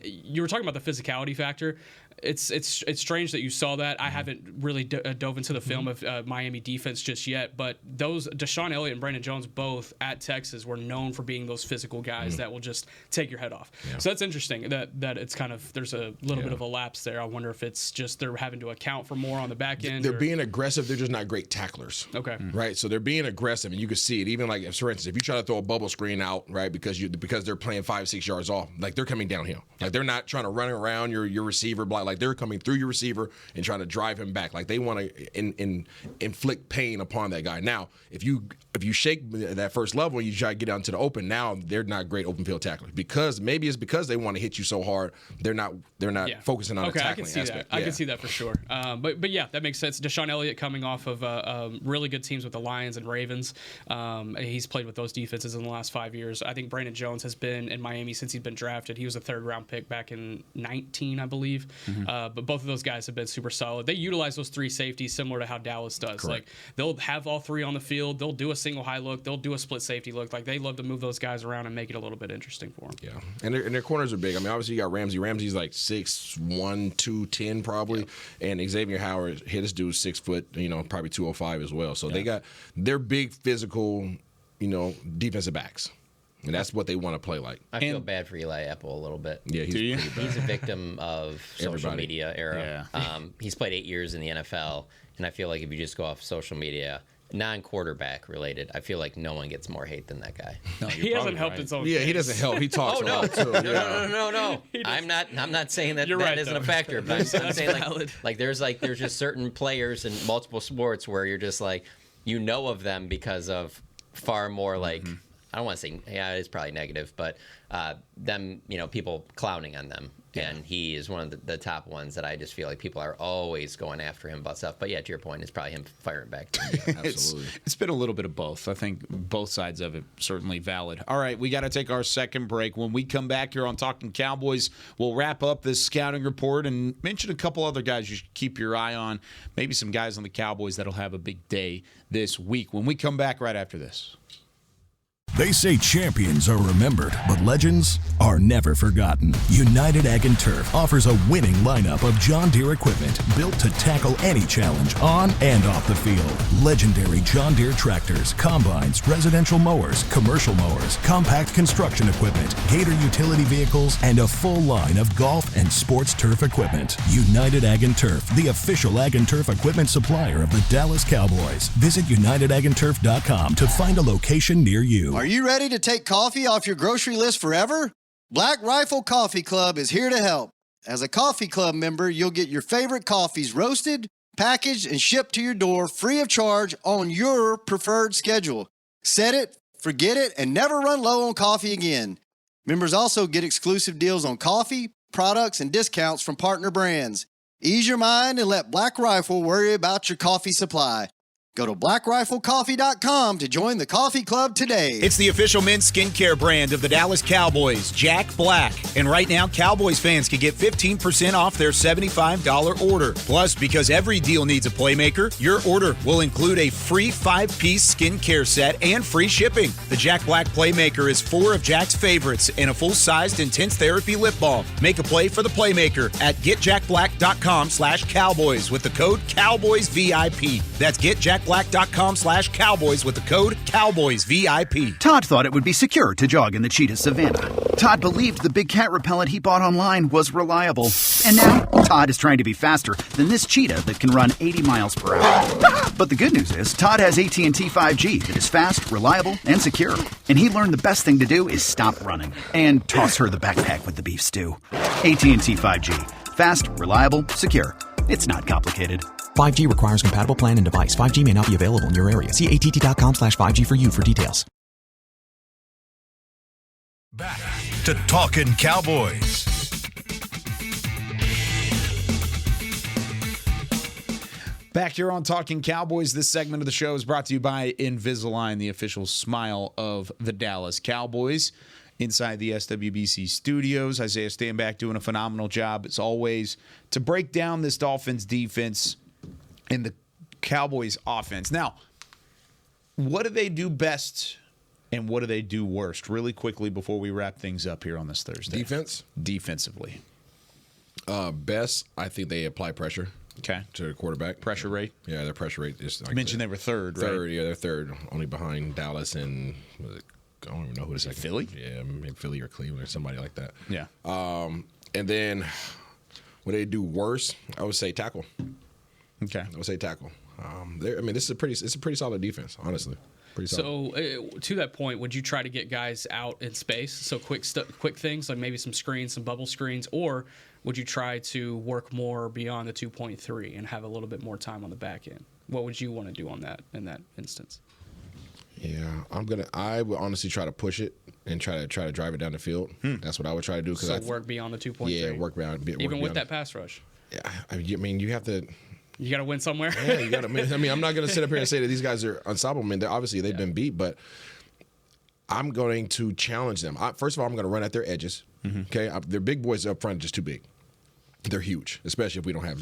you were talking about the physicality factor. It's strange that you saw that. I haven't really dove into the film of Miami defense just yet, but those Deshaun Elliott and Brandon Jones both at Texas were known for being those physical guys that will just take your head off. Yeah. So that's interesting that it's kind of there's a little bit of a lapse there. I wonder if it's just they're having to account for more on the back end. They're being aggressive. They're just not great tacklers. Okay. Right. So they're being aggressive, and you can see it. Even like, for instance, if you try to throw a bubble screen out, right, because they're playing 5-6 yards off, like they're coming downhill. Like they're not trying to run around your receiver block. Like they're coming through your receiver and trying to drive him back. Like they want to inflict pain upon that guy. Now, if you shake that first level and you try to get out into the open, now they're not great open field tacklers because maybe it's because they want to hit you so hard. They're not focusing on the tackling aspect. I can see that for sure. But yeah, that makes sense. Deshaun Elliott coming off of really good teams with the Lions and Ravens. He's played with those defenses in the last 5 years. I think Brandon Jones has been in Miami since he's been drafted. He was a third-round pick back in 2019, I believe. But both of those guys have been super solid. They utilize those three safeties similar to how Dallas does. Correct. Like they'll have all three on the field. They'll do a single high look. They'll do a split safety look. Like they love to move those guys around and make it a little bit interesting for them. Yeah, and their corners are big. I mean, obviously you got Ramsey. Ramsey's like 6'1", 210 probably, and Xavier Howard hit this dude 6 foot, probably 205 as well. So they're big physical, defensive backs. And that's what they want to play like. I feel bad for Eli Apple a little bit. Yeah, he's a victim of social media era. Yeah. He's played 8 years in the NFL, and I feel like if you just go off social media, non-quarterback related, I feel like no one gets more hate than that guy. No, he hasn't helped his own. Yeah, he doesn't help. He talks a lot too. No. I'm not saying that isn't a factor, but I'm saying like there's just certain players in multiple sports where you're just like of them because of far more like. I don't want to say, it's probably negative, but them, people clowning on them. Yeah. And he is one of the top ones that I just feel like people are always going after him about stuff. But yeah, to your point, it's probably him firing back. Absolutely. It's been a little bit of both. I think both sides of it certainly valid. All right, we got to take our second break. When we come back here on Talkin Cowboys, we'll wrap up this scouting report and mention a couple other guys you should keep your eye on. Maybe some guys on the Cowboys that'll have a big day this week. When we come back right after this. They say champions are remembered, but legends are never forgotten. United Ag and Turf offers a winning lineup of John Deere equipment built to tackle any challenge on and off the field. Legendary John Deere tractors, combines, residential mowers, commercial mowers, compact construction equipment, Gator utility vehicles, and a full line of golf and sports turf equipment. United Ag and Turf, the official Ag and Turf equipment supplier of the Dallas Cowboys. Visit UnitedAgAndTurf.com to find a location near you. Are you ready to take coffee off your grocery list forever? Black Rifle Coffee Club is here to help. As a coffee club member, you'll get your favorite coffees roasted, packaged, and shipped to your door free of charge on your preferred schedule. Set it, forget it, and never run low on coffee again. Members also get exclusive deals on coffee, products, and discounts from partner brands. Ease your mind and let Black Rifle worry about your coffee supply. Go to blackriflecoffee.com to join the coffee club today. It's the official men's skincare brand of the Dallas Cowboys, Jack Black. And right now, Cowboys fans can get 15% off their $75 order. Plus, because every deal needs a playmaker, your order will include a free 5-piece skincare set and free shipping. The Jack Black Playmaker is 4 of Jack's favorites and a full-sized intense therapy lip balm. Make a play for the playmaker at getjackblack.com/Cowboys with the code CowboysVIP. That's getjackblack.com/Cowboys with the code CowboysVIP. Todd thought it would be secure to jog in the cheetah savanna. Todd believed the big cat repellent he bought online was reliable. And now, Todd is trying to be faster than this cheetah that can run 80 miles per hour. But the good news is, Todd has AT&T 5G that is fast, reliable, and secure. And he learned the best thing to do is stop running and toss her the backpack with the beef stew. AT&T 5G. Fast, reliable, secure. It's not complicated. 5G requires compatible plan and device. 5G may not be available in your area. See att.com/5G for you for details. Back to Talkin Cowboys. Back here on Talking Cowboys, this segment of the show is brought to you by Invisalign, the official smile of the Dallas Cowboys. Inside the SWBC studios, Isaiah Stanback doing a phenomenal job, as always, to break down this Dolphins defense and the Cowboys offense. Now, what do they do best and what do they do worst? Really quickly before we wrap things up here on this Thursday. Defense? Defensively. Best, I think they apply pressure. Okay. To the quarterback. Pressure rate? Yeah, their pressure rate is. You mentioned they were third, right? Third, yeah, they're third, only behind Dallas and I don't even know who the second. Philly? Yeah, maybe Philly or Cleveland or somebody like that. Yeah. And then what they do worse, I would say tackle. Okay. I would say tackle. This is a pretty solid defense, honestly. Pretty solid. So to that point, would you try to get guys out in space? So quick things like maybe some screens, some bubble screens, or would you try to work more beyond the 2.3 and have a little bit more time on the back end? What would you want to do on that in that instance? Yeah, I would honestly try to push it and try to drive it down the field. That's what I would try to do. So work beyond the 2.3. Yeah, work beyond. Even with that pass rush. Yeah, I mean, you have to. You got to win somewhere. Yeah, you got to. I mean, I'm not going to sit up here and say that these guys are unstoppable. I mean, they've been beat, but I'm going to challenge them. First of all, I'm going to run at their edges. Okay, their big boys up front are just too big. They're huge, especially if we don't have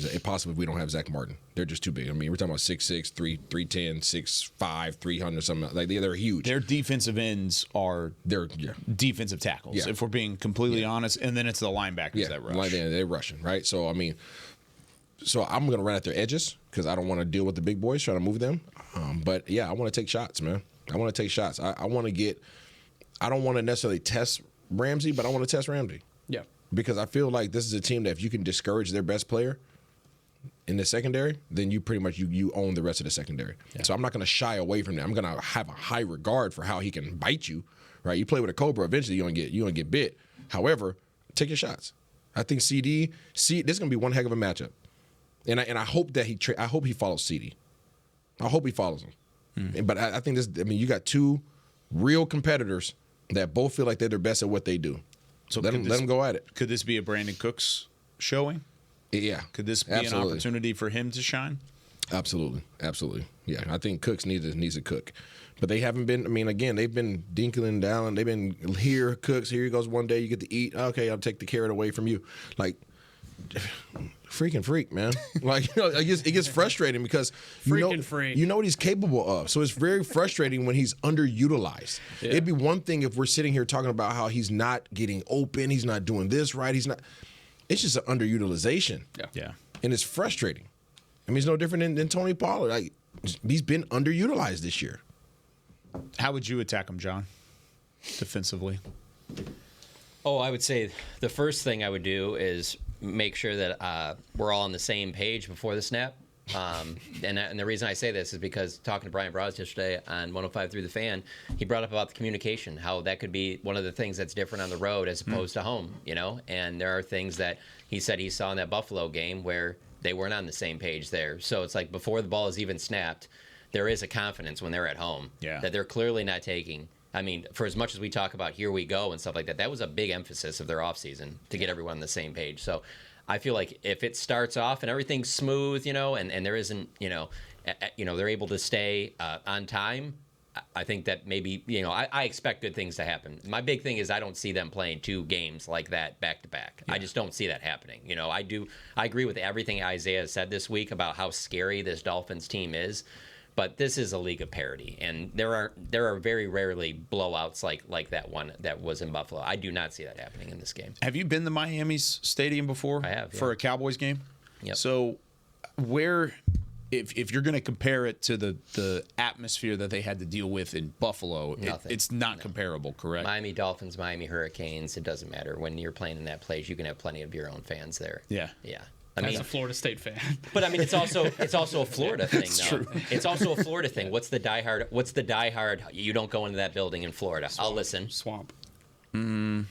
Zach Martin. They're just too big. I mean, we're talking about 6'6", 310, 6'5", 300, something like they're huge. Their defensive ends are defensive tackles, if we're being completely honest. And then it's the linebackers that rush. They're rushing, right? So, I mean, I'm going to run at their edges because I don't want to deal with the big boys trying to move them. But, yeah, I want to take shots, man. I want to take shots. I want to get – I don't want to necessarily test Ramsey, but I want to test Ramsey. Yeah. Because I feel like this is a team that if you can discourage their best player in the secondary, then you pretty much you own the rest of the secondary. Yeah. So I'm not going to shy away from that. I'm going to have a high regard for how he can bite you, right? You play with a cobra, eventually you're going to get bit. However, take your shots. I think this is going to be one heck of a matchup. And I hope that I hope he follows CD. I hope he follows him. But I think you got two real competitors that both feel like they're their best at what they do. So let him go at it. Could this be a Brandon Cooks showing? Yeah. Could this be an opportunity for him to shine? Absolutely. Yeah, I think Cooks needs a cook. But they haven't been, I mean, again, they've been dinking down. They've been here, Cooks, here he goes one day, you get to eat. Okay, I'll take the carrot away from you. Like, freak, man. Like, it gets frustrating because you know what he's capable of. So it's very frustrating when he's underutilized. Yeah. It'd be one thing if we're sitting here talking about how he's not getting open, he's not doing this right, it's just an underutilization. Yeah. And it's frustrating. I mean, it's no different than Tony Pollard. Like, he's been underutilized this year. How would you attack him, John, defensively? Oh, I would say the first thing I would do is make sure that we're all on the same page before the snap. And the reason I say this is because talking to Brian Bros yesterday on 105 Through the Fan, he brought up about the communication, how that could be one of the things that's different on the road as opposed to home, and there are things that he said he saw in that Buffalo game where they weren't on the same page there. So it's like before the ball is even snapped, there is a confidence when they're at home that they're clearly not taking. I mean, for as much as we talk about here we go and stuff like that, that was a big emphasis of their offseason to get everyone on the same page. So I feel like if it starts off and everything's smooth, and there isn't, they're able to stay on time, I think that maybe, I expect good things to happen. My big thing is I don't see them playing 2 games like that back to back. I just don't see that happening. I agree with everything Isaiah said this week about how scary this Dolphins team is. But this is a league of parity, and there are very rarely blowouts like that one that was in Buffalo. I do not see that happening in this game. Have you been to Miami's stadium before? I have, for a Cowboys game. Yep. So, if you're going to compare it to the atmosphere that they had to deal with in Buffalo, it's not comparable, correct? Miami Dolphins, Miami Hurricanes, it doesn't matter. When you're playing in that place, you can have plenty of your own fans there. Yeah. As a Florida State fan. But I mean, it's also a Florida thing, though. True. It's also a Florida thing. What's the diehard? You don't go into that building in Florida. Swamp. I'll listen. Swamp.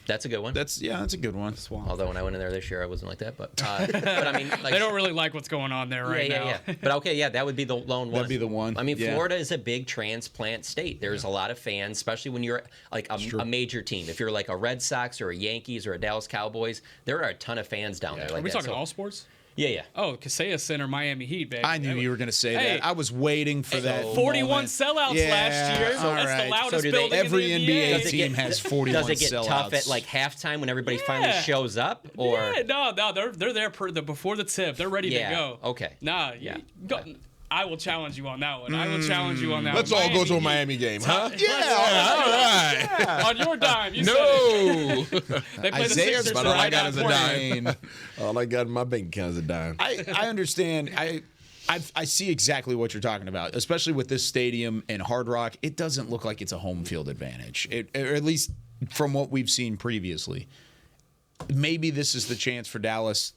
That's a good one. That's a good one. Swamp. Although when I went in there this year, I wasn't like that. But I mean, they don't really like what's going on there right now. Yeah. But okay, that would be the lone one. That'd be the one. I mean, Florida is a big transplant state. There's a lot of fans, especially when you're like a major team. If you're like a Red Sox or a Yankees or a Dallas Cowboys, there are a ton of fans down there. Like Are we talking all sports? Yeah. Oh, Kaseya Center, Miami Heat, baby. I knew you were going to say that. I was waiting for that. 41 moment. sellouts last year. So that's the loudest building every in the NBA team has 41 sellouts. Does it get tough at like halftime when everybody finally shows up? Or no, they're there before the tip. They're ready to go. Okay. I will challenge you on that one. I will challenge you on that Let's one. all go to a Miami game, huh? All right. On your dime. You said it. They play the Sixers but all I got is a dime. All I got in my bank account is a dime. I understand. I see exactly what you're talking about, especially with this stadium and Hard Rock. It doesn't look like it's a home field advantage, or at least from what we've seen previously. Maybe this is the chance for Dallas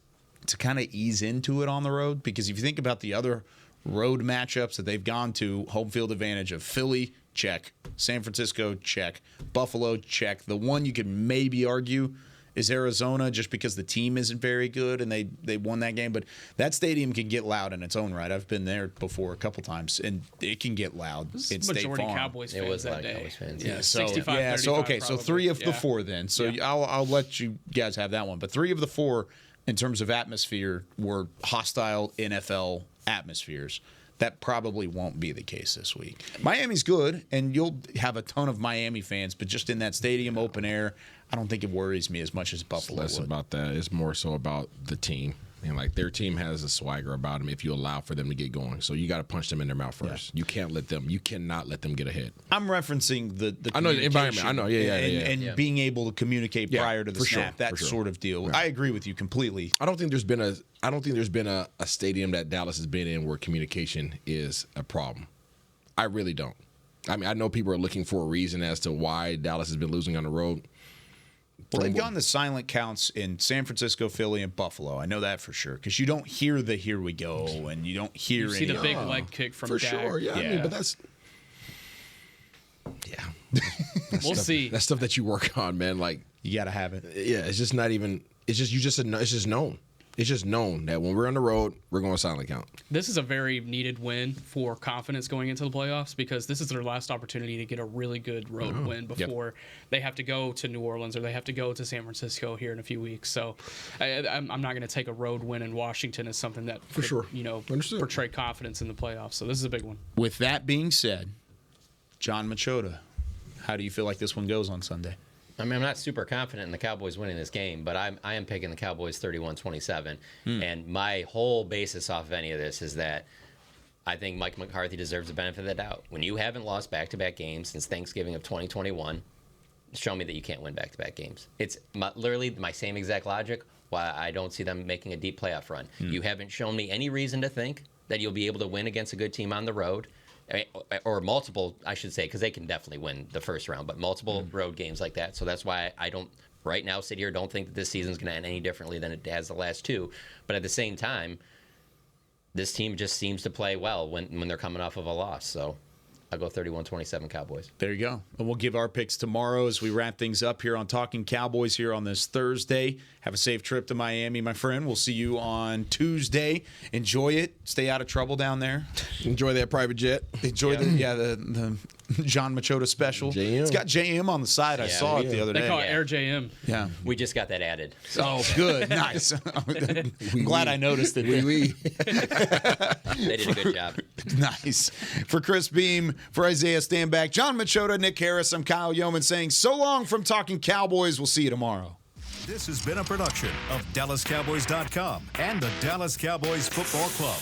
to kind of ease into it on the road, because if you think about the other road matchups that they've gone to, home field advantage of Philly, check. San Francisco, check. Buffalo, check. The one you could maybe argue is Arizona, just because the team isn't very good and they won that game. But that stadium can get loud in its own right. I've been there before a couple times, and it can get loud. It's majority Cowboys fans. It was that day. Cowboys fans. Yeah, 65-35 so okay, so 3 of the probably. 4 then. So I'll let you guys have that one. But 3 of the 4 in terms of atmosphere were hostile NFL atmospheres. That probably won't be the case this week. Miami's good, and you'll have a ton of Miami fans, but just in that stadium, open air, I don't think it worries me as much as Buffalo It's less would. about that. It's more so about the team. And like their team has a swagger about them if you allow for them to get going. So you got to punch them in their mouth first. You cannot let them get ahead. I'm referencing the I know the environment. I know. And being able to communicate prior to the snap, that sort of deal. Right. I agree with you completely. I don't think there's been a stadium that Dallas has been in where communication is a problem. I really don't. I mean, I know people are looking for a reason as to why Dallas has been losing on the road. Well, they've gone to silent counts in San Francisco, Philly, and Buffalo. I know that for sure, because you don't hear the "here we go" and you don't hear. You see the big leg kick from for Dak. sure. Yeah, I mean, but that's we'll see. That's stuff that you work on, man. Like you got to have it. Yeah, it's just not even. It's just known. It's just known that when we're on the road, we're going silent count. This is a very needed win for confidence going into the playoffs, because this is their last opportunity to get a really good road win before they have to go to New Orleans or they have to go to San Francisco here in a few weeks. So I'm not going to take a road win in Washington as something that could, portray confidence in the playoffs. So this is a big one. With that being said, John Machota, how do you feel like this one goes on Sunday? I mean, I'm not super confident in the Cowboys winning this game, but I am picking the Cowboys 31-27. And my whole basis off of any of this is that I think Mike McCarthy deserves the benefit of the doubt. When you haven't lost back-to-back games since Thanksgiving of 2021, show me that you can't win back-to-back games. It's literally my same exact logic why I don't see them making a deep playoff run. You haven't shown me any reason to think that you'll be able to win against a good team on the road. Or multiple, I should say, because they can definitely win the first round, but multiple road games like that. So that's why I don't, right now, sit here, don't think that this season's going to end any differently than it has the last 2. But at the same time, this team just seems to play well when they're coming off of a loss. So I'll go 31-27 Cowboys. There you go. And we'll give our picks tomorrow as we wrap things up here on Talking Cowboys here on this Thursday. Have a safe trip to Miami, my friend. We'll see you on Tuesday. Enjoy it. Stay out of trouble down there. Enjoy that private jet. Enjoy the John Machota special. JM. It's got JM on the side. I saw it the other day. They call it Air JM. Yeah. We just got that added. Oh, good. Nice. I'm glad I noticed it. They did a good job. Nice. For Chris Beam, for Isaiah Stanback, John Machota, Nick Harris, I'm Kyle Yeoman saying so long from Talking Cowboys. We'll see you tomorrow. This has been a production of DallasCowboys.com and the Dallas Cowboys Football Club.